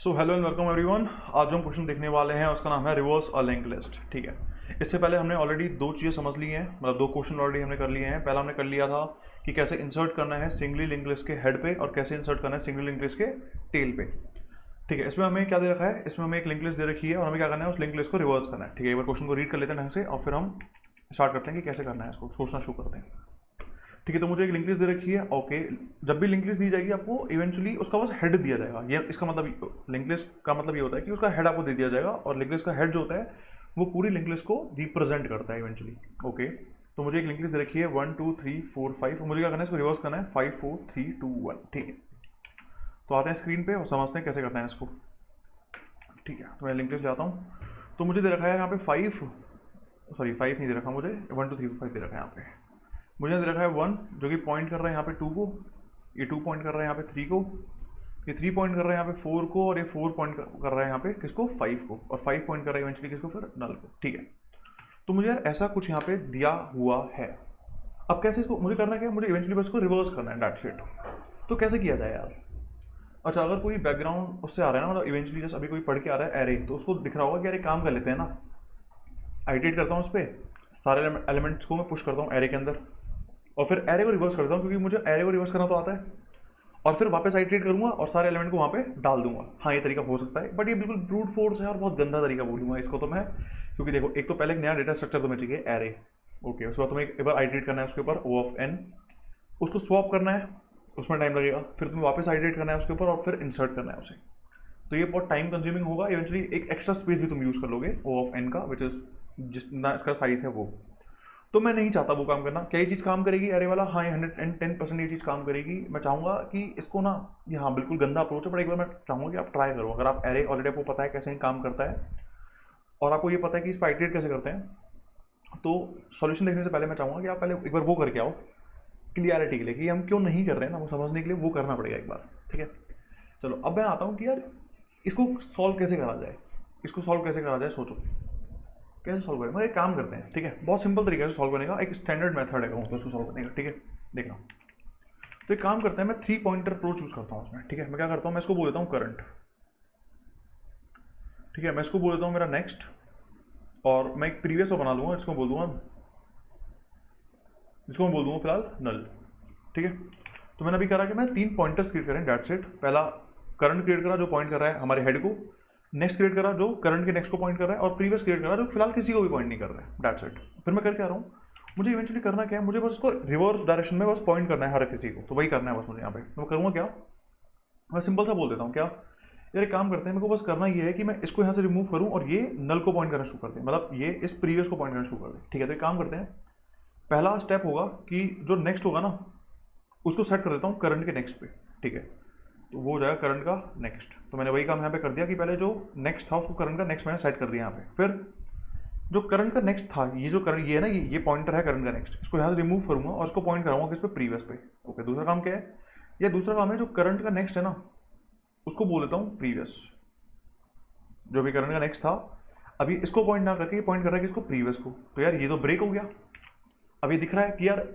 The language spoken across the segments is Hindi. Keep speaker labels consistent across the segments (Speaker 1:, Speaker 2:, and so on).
Speaker 1: So hello and welcome everyone. आज जो हम क्वेश्चन देखने वाले हैं उसका नाम है रिवर्स अ लिंक लिस्ट। ठीक है, इससे पहले हमने ऑलरेडी दो चीज़ें समझ ली हैं, मतलब दो क्वेश्चन ऑलरेडी हमने कर लिए हैं। पहला हमने कर लिया था कि कैसे इंसर्ट करना है सिंगली लिंक लिस्ट के हेड पे और कैसे इंसर्ट करना है सिंगली लिंक लिस्ट के टेल पे। ठीक है, इसमें हमें क्या दे रखा है, इसमें हमें एक लिंक लिस्ट दे रखी है और हमें क्या करना है, उस लिंक लिस्ट को रिवर्स करना है। ठीक है, एक बार क्वेश्चन को रीड कर लेते हैं ढंग से और फिर हम स्टार्ट करते हैं कि कैसे करना है, इसको सोचना शुरू करते हैं। ठीक है, तो मुझे एक लिंक लिस्ट दे रखी है। ओके, जब भी लिंक लिस्ट दी जाएगी आपको इवेंचुअली उसका बस हेड दिया जाएगा। ये इसका मतलब लिंक लिस्ट का मतलब ये होता है कि उसका हेड आपको दे दिया जाएगा और लिंक लिस्ट का हेड जो होता है वो पूरी लिंक लिस्ट को रिप्रेजेंट करता है इवेंचुअली। ओके, तो मुझे एक लिंक लिस्ट दे रखी है 1 2 3 4 5। मुझे क्या करना है, इसको रिवर्स करना है 5 4 3 2 1। ठीक है, तो आते हैं स्क्रीन पे और समझते हैं कैसे करना है इसको। ठीक है, तो मैं लिंक लिस्ट जाता हूँ। तो मुझे दे रखा है यहाँ पे 5, सॉरी 5 नहीं दे रखा मुझे, 1 2 3 4 5 दे रखा है यहाँ पे। मुझे दे रखा है 1 जो कि पॉइंट कर रहा है यहाँ पे 2 को, ये 2 पॉइंट कर रहा है यहाँ पे 3 को, ये 3 पॉइंट कर रहा है यहाँ पे 4 को और ये 4 पॉइंट कर रहा है यहाँ पे किसको, 5 को, और 5 पॉइंट कर रहा है इवेंचुअली किसको, फिर नल को। ठीक है, तो मुझे यार ऐसा कुछ यहाँ पे दिया हुआ है। अब कैसे इसको मुझे करना क्या है, मुझे इवेंचुअली बस इसको रिवर्स करना है, दैट्स इट। तो कैसे किया जाए यार। अच्छा, अगर कोई बैकग्राउंड उससे आ रहा है ना, मतलब इवेंचुअली जैसे अभी कोई पढ़ के आ रहा है एरे, तो उसको दिख रहा होगा कि यार एक काम कर लेते हैं ना, आइटरेट करता हूँ उस पर, सारे एलिमेंट्स को मैं पुश करता हूँ एरे के अंदर और फिर एरे को रिवर्स करता हूँ, क्योंकि मुझे एरे को रिवर्स करना तो आता है। और फिर वापस आइटरेट करूंगा और सारे एलिमेंट को वहाँ पे डाल दूंगा। हाँ, ये तरीका हो सकता है, बट ये बिल्कुल ब्रूट फोर्स है और बहुत गंदा तरीका बोलूंगा इसको तो मैं, क्योंकि देखो एक तो पहले एक नया डेटा स्ट्रक्चर तुम्हें चाहिए एरे। ओके, उसके बाद तुम्हें एक बार आइटरेट करना है उसके ऊपर ओ ऑफ एन, उसको स्वैप करना है, उसमें टाइम लगेगा, फिर तुम्हें वापस आइटरेट करना है उसके ऊपर और फिर इंसर्ट करना है उसे। तो ये बहुत टाइम कंज्यूमिंग होगा। इवेंचुअली एक एक्स्ट्रा स्पेस भी तुम यूज कर लोगे ओ ऑफ एन का, विच इज जितना इसका साइज है वो। तो मैं नहीं चाहता वो काम करना। क्या ये चीज़ काम करेगी अरे वाला, हाँ 110% ये चीज़ काम करेगी। मैं चाहूँगा कि इसको ना, ये हाँ बिल्कुल गंदा अप्रोच है, पर एक बार मैं चाहूँगा कि आप ट्राई करो। अगर आप एरे ऑलरेडी आपको पता है कैसे काम करता है और आपको ये पता है कि इस पर आइटरेट कैसे करते हैं, तो सॉल्यूशन देखने से पहले मैं चाहूँगा कि आप पहले एक बार वो करके आओ क्लियरिटी के लिए कि हम क्यों नहीं कर रहे हैं ना, वो समझने के लिए वो करना पड़ेगा एक बार। ठीक है, चलो अब मैं आता हूँ कि यार इसको सॉल्व कैसे करा जाए। इसको सॉल्व कैसे करा जाए, सोचो कैसे सॉल्व करें। मतलब एक काम करते हैं, ठीक है, बहुत सिंपल तरीके से सॉल्व करने का एक स्टैंडर्ड मेथड है उसको सॉल्व करने का। ठीक है, देखना, तो एक काम करते हैं, मैं 3 पॉइंटर अप्रोच यूज करता हूँ उसमें। ठीक है, मैं क्या करता हूँ, मैं इसको बोल देता हूँ करंट। ठीक है, मैं इसको बोल देता हूँ मेरा नेक्स्ट, और मैं एक प्रीवियस को बना लूँगा, इसको बोल दूंगा, इसको मैं बोल दूंगा फिलहाल नल। ठीक है, तो मैंने अभी करा कि मैं 3 पॉइंटर्स क्रिएट करें, डेट्स इट। पहला करंट क्रिएट करा जो पॉइंट कर रहा है हमारे हेड को, नेक्स्ट क्रिएट करा जो करंट के नेक्स्ट को पॉइंट कर रहा है, और प्रीवियस क्रिएट करा जो फिलहाल किसी को भी पॉइंट नहीं कर रहा है, डेट्स इट। फिर मैं करके आ रहा हूँ, मुझे इवेंचुअली करना क्या है, मुझे बस इसको रिवर्स डायरेक्शन में बस पॉइंट करना है हर किसी को, तो वही करना है बस मुझे यहाँ पे। मैं करूँगा क्या, मैं सिंपल सा बोल देता हूँ क्या, यार एक काम करते हैं, मेरे को बस करना ये है कि मैं इसको यहाँ से रिमूव करूँ और ये नल को पॉइंट करना शुरू कर दें, मतलब ये इस प्रीवियस को पॉइंट करना शुरू कर दें। ठीक है, तो एक काम करते हैं, पहला स्टेप होगा कि जो नेक्स्ट होगा ना उसको सेट कर देता हूँ करंट के नेक्स्ट पे। ठीक है, तो वो हो जाएगा करंट का नेक्स्ट। तो मैंने वही काम यहाँ पे कर दिया कि पहले जो नेक्स्ट था उसको करंट का नेक्स्ट मैंने सेट कर दिया यहाँ पे। फिर जो करंट का नेक्स्ट था, ये जो करंट ये है ना, ये पॉइंटर है करंट का नेक्स्ट, इसको यहाँ से रिमूव करूंगा और इसको पॉइंट कराऊंगा किस पे, प्रीवियस पे। ओके, दूसरा काम क्या है, ये दूसरा काम है जो करंट का नेक्स्ट है ना उसको बोल देता हूँ प्रीवियस, जो भी करंट का नेक्स्ट था। अभी इसको पॉइंट ना करके पॉइंट कर रहा है किसको, प्रीवियस को। तो यार ये तो ब्रेक हो गया। अब ये दिख रहा है कि यार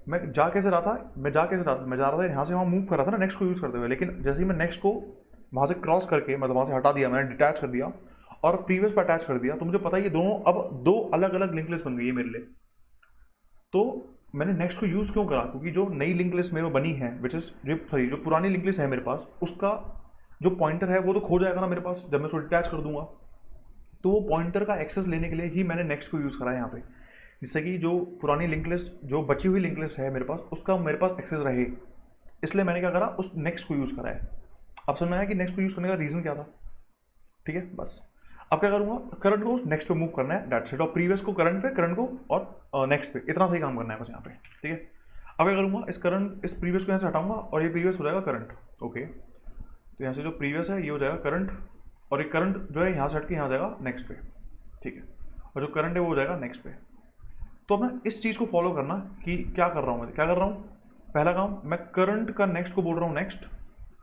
Speaker 1: मैं जा कैसे रहा था, मैं जा रहा था यहाँ से वहाँ मूव कर रहा था ना नेक्स्ट को यूज़ करते हुए, लेकिन जैसे ही मैं नेक्स्ट को वहाँ से क्रॉस करके, मतलब वहाँ से हटा दिया, मैंने डिटैच कर दिया और प्रीवियस पर अटैच कर दिया, तो मुझे पता है ये दोनों अब दो अलग अलग लिंक लिस्ट बन गई है मेरे लिए। तो मैंने नेक्स्ट को यूज़ क्यों करा, क्योंकि जो नई लिंक लिस्ट मेरे बनी है, विच इज जो पुरानी लिंक लिस्ट है मेरे पास, उसका जो पॉइंटर है वो तो खो जाएगा ना मेरे पास जब मैं उसको डिटैच कर दूंगा। तो वो पॉइंटर का एक्सेस लेने के लिए ही मैंने नेक्स्ट को यूज़ करा है यहाँ पे, जिससे कि जो पुरानी लिंक लिस्ट, जो बची हुई लिंक लिस्ट है मेरे पास, उसका मेरे पास एक्सेस रहे। इसलिए मैंने क्या करा, उस नेक्स्ट को यूज़ करा है। अब समझ में आया कि नेक्स्ट को यूज़ करने का रीज़न क्या था। ठीक है, बस अब क्या करूँगा, करंट को नेक्स्ट पे मूव करना है, डेट्स इट, और प्रीवियस को करंट पे, करंट को और नेक्स्ट पे, इतना सही काम करना है बस यहाँ पे। ठीक है, अब क्या करूँगा, इस करंट, इस प्रीवियस को यहाँ से हटाऊंगा और ये प्रीवियस हो जाएगा करंट। ओके, तो यहाँ से जो प्रीवियस है ये हो जाएगा करंट, और ये करंट जो है यहाँ से हट के यहाँ आ जाएगा नेक्स्ट पे। ठीक है, और जो करंट है वो हो जाएगा नेक्स्ट पे। तो अब ना इस चीज़ को फॉलो करना कि क्या कर रहा हूँ मैं, क्या कर रहा हूँ, पहला काम मैं करंट का नेक्स्ट को बोल रहा हूँ नेक्स्ट,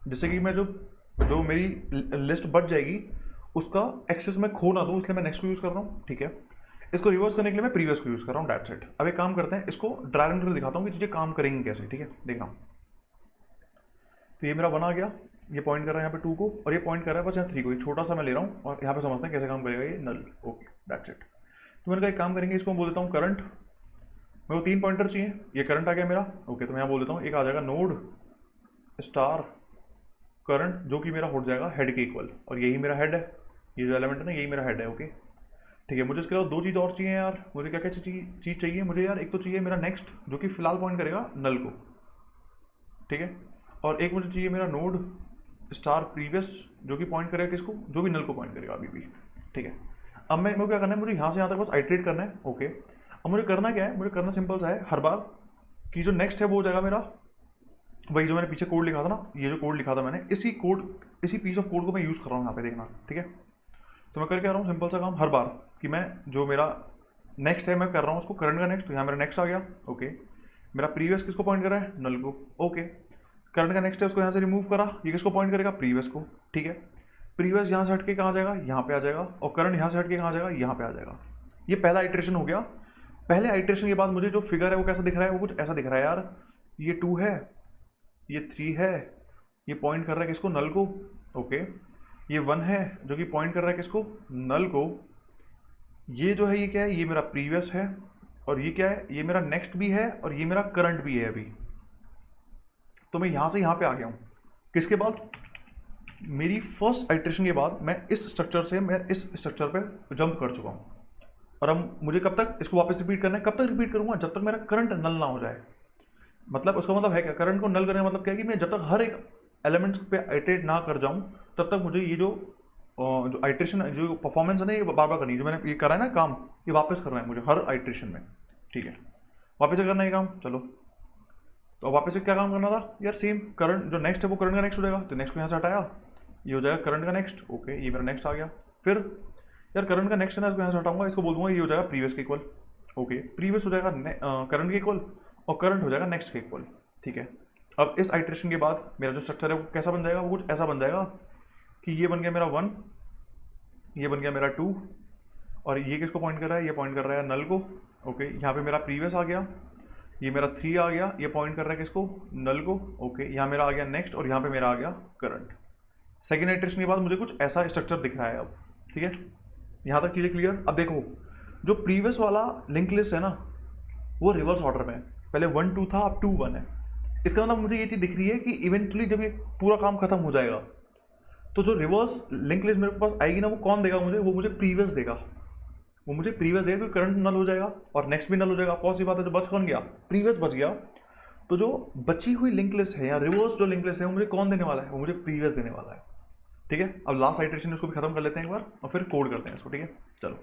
Speaker 1: जिससे कि मैं जो जो मेरी लिस्ट बच जाएगी उसका एक्सेस मैं खो ना दूँ, इसलिए मैं नेक्स्ट को यूज़ कर रहा हूँ। ठीक है, इसको रिवर्स करने के लिए मैं प्रीवियस को यूज़ कर रहा हूँ, डेट्स इट। अब एक काम करते हैं, इसको ड्रैग एंड ड्रॉप दिखाता हूँ कि चीज़ें काम करेंगी कैसे। ठीक है, देखना, तो ये मेरा बना गया। ये पॉइंट कर रहा है यहाँ पे 2 को, और ये पॉइंट कर रहा है बस यहाँ 3 को। ये छोटा सा मैं ले रहा हूँ और यहाँ पे समझते हैं कैसे काम करेगा ये नल। Okay that's it. तो मैंने कहा एक काम करेंगे, इसको मैं बोल देता हूँ करंट। मेरे को 3 पॉइंटर चाहिए, ये करंट आ गया मेरा। ओके तो मैं यहाँ बोल देता हूँ एक आ जाएगा नोड स्टार करंट, जो कि मेरा हो जाएगा हेड के इक्वल, और यही मेरा हेड है, ये जो एलिमेंट है ना यही मेरा हेड है। ओके ठीक है, मुझे इसके अलावा 2 चीज़ और चाहिए यार। मुझे क्या क्या चीज़ चाहिए मुझे यार? एक तो चाहिए मेरा नेक्स्ट, जो कि फिलहाल पॉइंट करेगा नल को, ठीक है। और एक मुझे चाहिए मेरा नोड स्टार प्रीवियस, जो कि पॉइंट करेगा किसको? जो भी नल को पॉइंट करेगा अभी भी, ठीक है। अब मैं क्या करना है, मुझे यहाँ से यहाँ तक बस आइट्रेट करना है। ओके अब मुझे करना क्या है, मुझे करना सिंपल सा है, हर बार कि जो नेक्स्ट है वो हो जाएगा मेरा वही जो मैंने पीछे कोड लिखा था ना, ये जो कोड लिखा था मैंने, इसी पीस ऑफ कोड को मैं यूज़ कर रहा हूँ यहाँ पे, देखना ठीक है। तो मैं कर क्या रहा हूँ, सिंपल सा काम, हर बार कि मैं जो मेरा नेक्स्ट है मैं कर रहा हूँ उसको करंट का नेक्स्ट, तो यहाँ मेरा नेक्स्ट आ गया। ओके मेरा प्रीवियस किसको पॉइंट कर रहा है? नल को। ओके करंट का नेक्स्ट है, उसको यहाँ से रिमूव करा, ये किसको पॉइंट करेगा? प्रीवियस को, ठीक है। प्रीवियस यहाँ से हट के कहाँ जाएगा? यहाँ पे आ जाएगा, और करंट यहाँ से हट के कहाँ जाएगा? यहाँ पे आ जाएगा। ये पहला आइट्रेशन हो गया। पहले आइट्रेशन के बाद मुझे जो फिगर है वो कैसा दिख रहा है? वो कुछ ऐसा दिख रहा है यार, ये 2 है, ये 3 है, ये पॉइंट कर रहा है किसको? नल को। ओके ये 1 है जो कि पॉइंट कर रहा है किसको? नल को। ये जो है ये क्या है? ये मेरा प्रीवियस है, और ये क्या है? ये मेरा नेक्स्ट भी है, और ये मेरा करंट भी है अभी। तो मैं यहाँ से यहाँ पे आ गया हूँ, किसके बाद? मेरी फर्स्ट आइट्रेशन के बाद मैं इस स्ट्रक्चर से मैं इस स्ट्रक्चर पे जंप कर चुका हूँ। और अब मुझे कब तक इसको वापस रिपीट करना है? कब तक रिपीट करूँगा? जब तक मेरा करंट नल ना हो जाए। मतलब उसका मतलब है क्या? करंट को नल करने का मतलब क्या है कि मैं जब तक हर एक एलिमेंट्स पे आइट्रेट ना कर जाऊँ तब तक मुझे ये जो आइट्रेशन जो परफॉर्मेंस है ना, ये बार बार करनी है। जो मैंने ये करा है ना काम, ये वापस करना है मुझे हर आइट्रेशन में, ठीक है। वापस से करना है काम, चलो। तो वापस से क्या काम करना था यार? सेम करंट जो नेक्स्ट है वो करंट का नेक्स्ट हो जाएगा, तो नेक्स्ट को यहाँ से हटाया, ये हो जाएगा करंट का नेक्स्ट। ओके ये मेरा नेक्स्ट आ गया। फिर यार करंट का नेक्स्ट है ना, इसको यहाँ से हटाऊंगा, इसको बोल दूंगा ये हो जाएगा प्रीवियस के इक्वल। ओके प्रीवियस हो जाएगा करंट के इक्वल, और करंट हो जाएगा नेक्स्ट के इक्वल, ठीक है। अब इस आइट्रेशन के बाद मेरा जो स्ट्रक्चर है वो कैसा बन जाएगा? वो कुछ ऐसा बन जाएगा कि ये बन गया मेरा 1, ये बन गया मेरा 2, और ये किसको पॉइंट कर रहा है? ये पॉइंट कर रहा है नल को। ओके यहाँ पे मेरा प्रीवियस आ गया, ये मेरा 3 आ गया, ये पॉइंट कर रहा है किसको? नल को। ओके यहाँ मेरा आ गया नेक्स्ट, और यहाँ पे मेरा आ गया करंट। सेकेंड आइट्रेशन के बाद मुझे कुछ ऐसा स्ट्रक्चर दिख रहा है अब, ठीक है। यहाँ तक चीज़ें क्लियर? अब देखो जो प्रीवियस वाला लिंक लिस्ट है ना, वो रिवर्स ऑर्डर में है, पहले 1 2 था, अब 2 1 है। इसका मतलब मुझे ये चीज़ दिख रही है कि इवेंचुअली जब ये पूरा काम खत्म हो जाएगा तो जो रिवर्स लिंक लिस्ट मेरे पास आएगी ना, वो कौन देगा मुझे? वो मुझे प्रीवियस देगा, वो मुझे प्रीवियस देगा, क्योंकि करंट नल हो जाएगा और नेक्स्ट भी नल हो जाएगा। कौन सी बात है, जो बच कौन गया? प्रीवियस बच गया। तो जो बची हुई लिंक लिस्ट है या रिवर्स जो लिंक लिस्ट है वो मुझे कौन देने वाला है? वो मुझे प्रीवियस देने वाला है, ठीक है। अब लास्ट आइट्रेशन उसको भी खत्म कर लेते हैं एक बार, और फिर कोड करते हैं इसको, ठीक है। चलो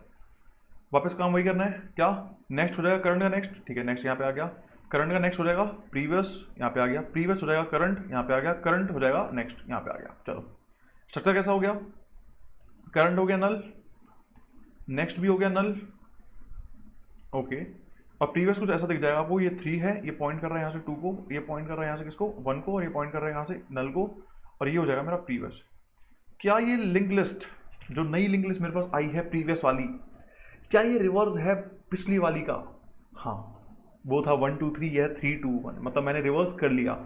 Speaker 1: वापस काम वही करना है, क्या? नेक्स्ट हो जाएगा करंट का नेक्स्ट, ठीक है। नेक्स्ट यहाँ पे आ गया, करंट का नेक्स्ट हो जाएगा प्रीवियस, यहाँ पे आ गया, प्रीवियस हो जाएगा करंट, यहाँ पे आ गया, करंट हो जाएगा नेक्स्ट, यहाँ पे आ गया। चलो स्ट्रक्चर कैसा हो गया? करंट हो गया नल, नेक्स्ट भी हो गया नल, ओके। और प्रीवियस कुछ ऐसा दिख जाएगा आपको, ये 3 है, ये पॉइंट कर रहा है यहाँ से 2 को, ये पॉइंट कर रहा है यहाँ से किसको? 1 को, और ये पॉइंट कर रहा है यहाँ से नल को, और ये हो जाएगा मेरा प्रीवियस। क्या ये लिंक लिस्ट, जो नई लिंक लिस्ट मेरे पास आई है प्रीवियस वाली, क्या ये रिवर्स है पिछली वाली का? हाँ वो था 1 2 3, यह 3 2 1, मतलब मैंने रिवर्स कर लिया।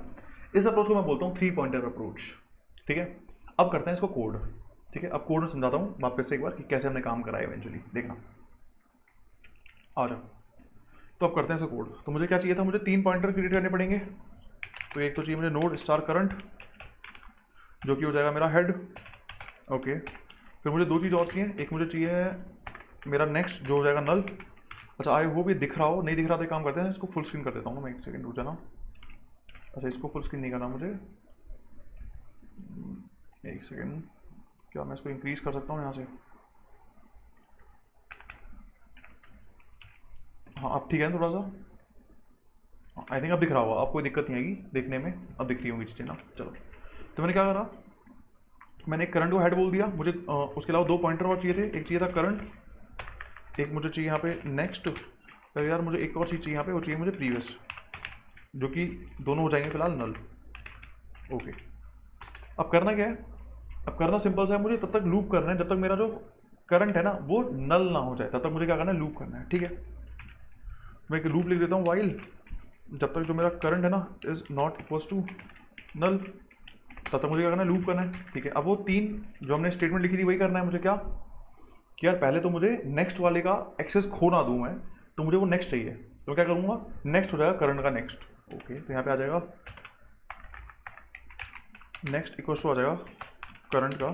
Speaker 1: इस अप्रोच को मैं बोलता हूँ 3 पॉइंटर अप्रोच, ठीक है। अब करते हैं इसको कोड, ठीक है। अब कोड में समझाता हूँ वापस से एक बार कि कैसे हमने काम करा है इवेंचुअली, देखना आ जाओ। तो अब करते हैं इसको कोड। तो मुझे क्या चाहिए था? मुझे 3 पॉइंटर क्रिएट करने पड़ेंगे। तो एक तो चाहिए मुझे नोड स्टार करंट, जो कि हो जाएगा मेरा हेड, ओके। फिर मुझे 2 चीज़ और चाहिए, एक मुझे चाहिए मेरा नेक्स्ट जो हो जाएगा नल। अच्छा आई वो भी दिख रहा हो, नहीं दिख रहा तो काम करते हैं, इसको फुल स्क्रीन कर देता हूँ मैं, एक सेकंड रुक जाना। अच्छा इसको फुल स्क्रीन नहीं करना मुझे, एक सेकंड, क्या मैं इसको इंक्रीज कर सकता हूँ यहाँ से? हाँ अब ठीक है थोड़ा सा, आई थिंक अब दिख रहा होगा, अब कोई दिक्कत नहीं आएगी देखने में, अब दिख रही होंगी चीज़ें ना। चलो तो मैंने क्या करा, मैंने एक करंट को हेड बोल दिया। मुझे उसके अलावा 2 पॉइंटर और चाहिए थे, एक चाहिए था करंट, एक मुझे चाहिए यहाँ पे नेक्स्ट, तो यार मुझे एक और चीज़ चाहिए यहाँ पे, वो चाहिए मुझे प्रीवियस, जो कि दोनों हो जाएंगे फिलहाल नल, ओके। अब करना क्या है? अब करना सिंपल सा है, मुझे तब तक लूप करना है जब तक मेरा जो करंट है ना वो नल ना हो जाए, तब तक मुझे क्या करना है? लूप करना है, ठीक है। मैं एक लूप लिख देता हूँ वाइल, जब तक जो मेरा करंट है ना is not equals to null, तब तक मुझे क्या करना है, लूप करना है, ठीक है। अब वो 3 जो हमने स्टेटमेंट लिखी थी वही करना है मुझे, क्या कि यार पहले तो मुझे नेक्स्ट वाले का एक्सेस खो ना दूं मैं, तो मुझे वो नेक्स्ट चाहिए, तो मैं क्या करूँगा, नेक्स्ट हो जाएगा करंट का नेक्स्ट, ओके। तो यहाँ पे आ जाएगा नेक्स्ट इक्वल्स टू आ जाएगा करंट का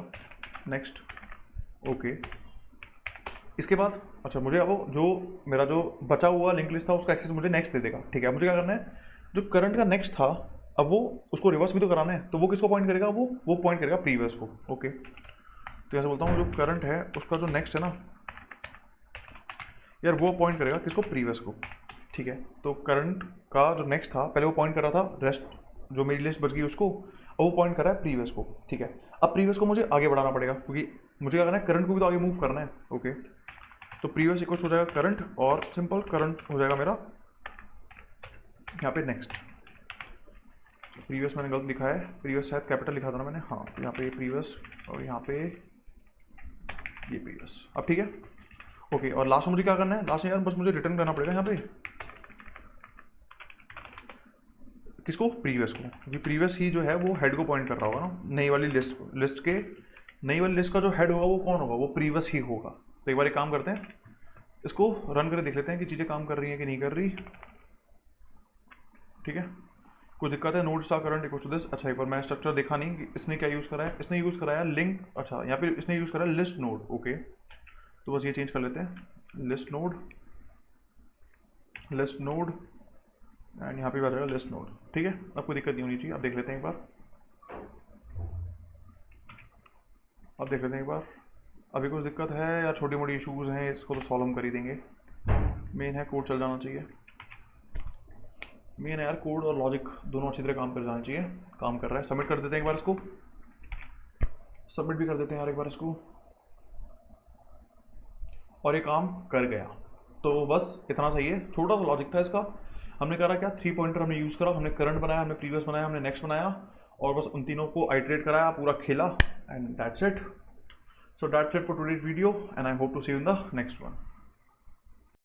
Speaker 1: नेक्स्ट, ओके। इसके बाद अच्छा मुझे अब जो मेरा जो बचा हुआ लिंक लिस्ट था उसका एक्सेस मुझे नेक्स्ट दे देगा, ठीक है। मुझे क्या करना है, जो करंट का नेक्स्ट था अब वो उसको रिवर्स भी तो कराना है, तो वो किसको पॉइंट करेगा, वो पॉइंट करेगा प्रीवियस को, ओके। तो ऐसे बोलता हूँ जो करंट है उसका जो नेक्स्ट है ना यार, वो पॉइंट करेगा किसको, प्रीवियस को, ठीक है। तो करंट का जो नेक्स्ट था पहले वो पॉइंट कर रहा था रेस्ट जो मेरी लिस्ट बच गई उसको, अब वो पॉइंट कर रहा है प्रीवियस को, ठीक है। अब प्रीवियस को मुझे आगे बढ़ाना पड़ेगा क्योंकि मुझे क्या करना है, करंट को भी तो आगे मूव करना है, ओके। तो प्रीवियस इक्वल्स हो जाएगा करंट, और सिंपल करंट हो जाएगा मेरा यहाँ पे नेक्स्ट। प्रीवियस मैंने गलत लिखा है, प्रीवियस शायद कैपिटल लिखा था ना मैंने, हाँ। तो यहाँ पे प्रीवियस और यहाँ पे ये प्रीवियस, अब ठीक है, ओके। और लास्ट में मुझे क्या करना है, लास्ट में यार बस मुझे रिटर्न करना पड़ेगा यहाँ पे किसको, प्रीवियस को, क्योंकि प्रीवियस ही जो है वो हेड को पॉइंट कर रहा होगा ना, नई वाली लिस्ट के नई वाली लिस्ट का जो हेड होगा वो कौन होगा, वो प्रीवियस ही होगा। तो एक बार एक काम करते हैं, इसको रन करके देख लेते हैं कि चीज़ें काम कर रही हैं कि नहीं कर रही, ठीक है। कुछ दिक्कत है, node star current equal to this, अच्छा एक बार मैंने स्ट्रक्चर देखा नहीं कि इसने क्या यूज़ करा है, इसने यूज़ कराया लिंक, अच्छा यहाँ पे इसने यूज़ करा लिस्ट नोड, ओके। तो बस ये चेंज कर लेते हैं, लिस्ट नोड एंड यहाँ पे भी आ जाएगा लिस्ट नोड, ठीक है। अब कोई दिक्कत नहीं होनी चाहिए, अब देख लेते हैं एक बार, अब देख लेते हैं एक बार, अभी कुछ दिक्कत है या छोटी मोटी इश्यूज हैं, इसको तो सॉल्व हम कर ही देंगे। मेन है कोड चल जाना चाहिए, मेन है यार कोड और लॉजिक दोनों अच्छी तरह काम कर जाना चाहिए, काम कर रहा है। सबमिट कर देते हैं एक बार इसको, सबमिट भी कर देते हैं यार एक बार इसको, और ये काम कर गया। तो बस इतना सही है, छोटा सा लॉजिक था इसका। हमने करा क्या, 3 पॉइंटर हमने यूज़ करा, हमने करंट बनाया, हमने प्रीवियस बनाया, हमने नेक्स्ट बनाया, और बस उन तीनों को आइटरेट कराया, पूरा खेला, and that's it. So that's it for today's video, and I hope to see you in the next one.